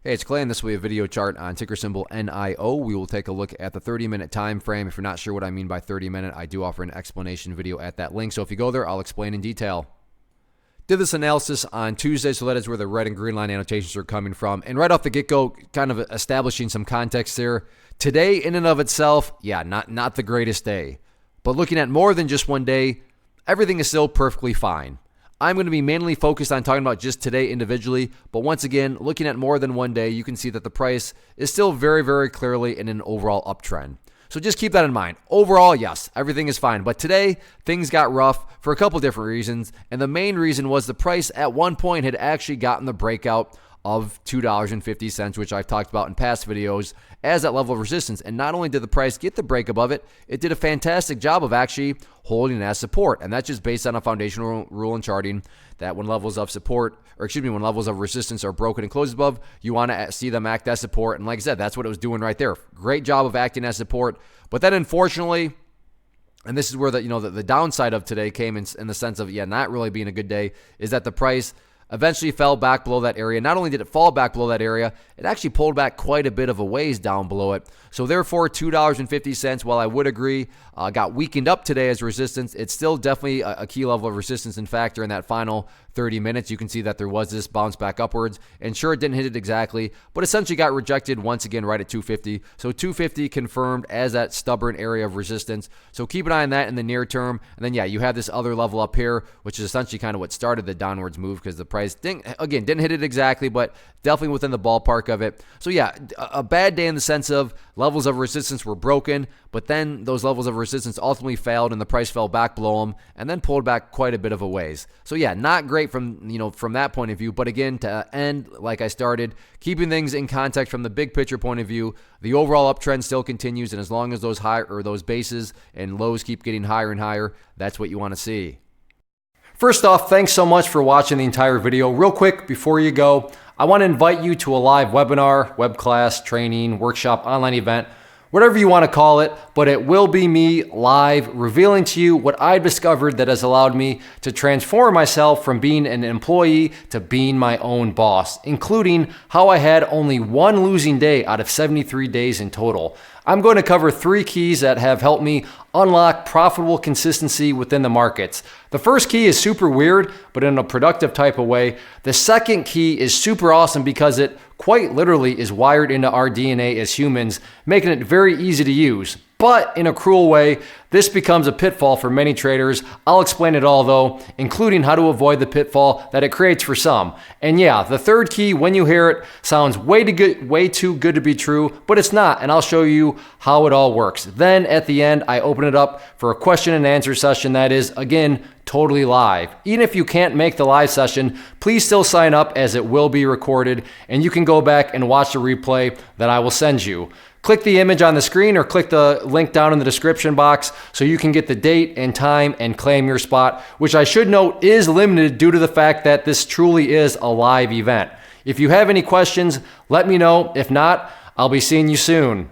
Hey, it's Clay, and this will be a video chart on ticker symbol NIO. We will take a look at the 30-minute time frame. If you're not sure what I mean by 30-minute, I do offer an explanation video at that link. So if you go there, I'll explain in detail. Did this analysis on Tuesday, so that is where the red and green line annotations are coming from. And right off the get-go, kind of establishing some context there. Today, in and of itself, not the greatest day. But looking at more than just one day, everything is still perfectly fine. I'm going to be mainly focused on talking about just today individually, but once again, looking at more than one day, you can see that the price is still very, very clearly in an overall uptrend. So just keep that in mind. Overall, yes, everything is fine. But today, things got rough for a couple different reasons, and the main reason was the price at one point had actually gotten the breakout of $2.50, which I've talked about in past videos, as that level of resistance. And not only did the price get the break above it, it did a fantastic job of actually holding as support. And that's just based on a foundational rule in charting that when levels of support, when levels of resistance are broken and closed above, you want to see them act as support. And like I said, that's what it was doing right there. Great job of acting as support. But then unfortunately, and this is where the downside of today came in the sense of, not really being a good day, is that the price eventually fell back below that area. Not only did it fall back below that area, it actually pulled back quite a bit of a ways down below it. So therefore, $2.50, while I would agree, got weakened up today as resistance, it's still definitely a key level of resistance and factor in that final 30 minutes. You can see that there was this bounce back upwards, and sure, it didn't hit it exactly, but essentially got rejected once again right at 250. So 250 confirmed as that stubborn area of resistance. So keep an eye on that in the near term. And then, you have this other level up here, which is essentially kind of what started the downwards move, because the price didn't hit it exactly, but definitely within the ballpark of it. So a bad day in the sense of levels of resistance were broken, but then those levels of resistance ultimately failed and the price fell back below them and then pulled back quite a bit of a ways. So not great from that point of view. But again, to end like I started, keeping things in context from the big picture point of view, the overall uptrend still continues, and as long as those bases and lows keep getting higher and higher, that's what you want to see. First off, thanks so much for watching the entire video. Real quick, before you go, I want to invite you to a live webinar, web class, training, workshop, online event, whatever you want to call it, but it will be me live revealing to you what I discovered that has allowed me to transform myself from being an employee to being my own boss, including how I had only one losing day out of 73 days in total. I'm going to cover 3 keys that have helped me unlock profitable consistency within the markets. The first key is super weird, but in a productive type of way. The second key is super awesome because it quite literally is wired into our DNA as humans, making it very easy to use. But in a cruel way, this becomes a pitfall for many traders. I'll explain it all though, including how to avoid the pitfall that it creates for some. And the third key, when you hear it, sounds way too good to be true, but it's not, and I'll show you how it all works. Then at the end, I open it up for a question and answer session that is, again, totally live. Even if you can't make the live session, please still sign up as it will be recorded, and you can go back and watch the replay that I will send you. Click the image on the screen or click the link down in the description box so you can get the date and time and claim your spot, which I should note is limited due to the fact that this truly is a live event. If you have any questions, let me know. If not, I'll be seeing you soon.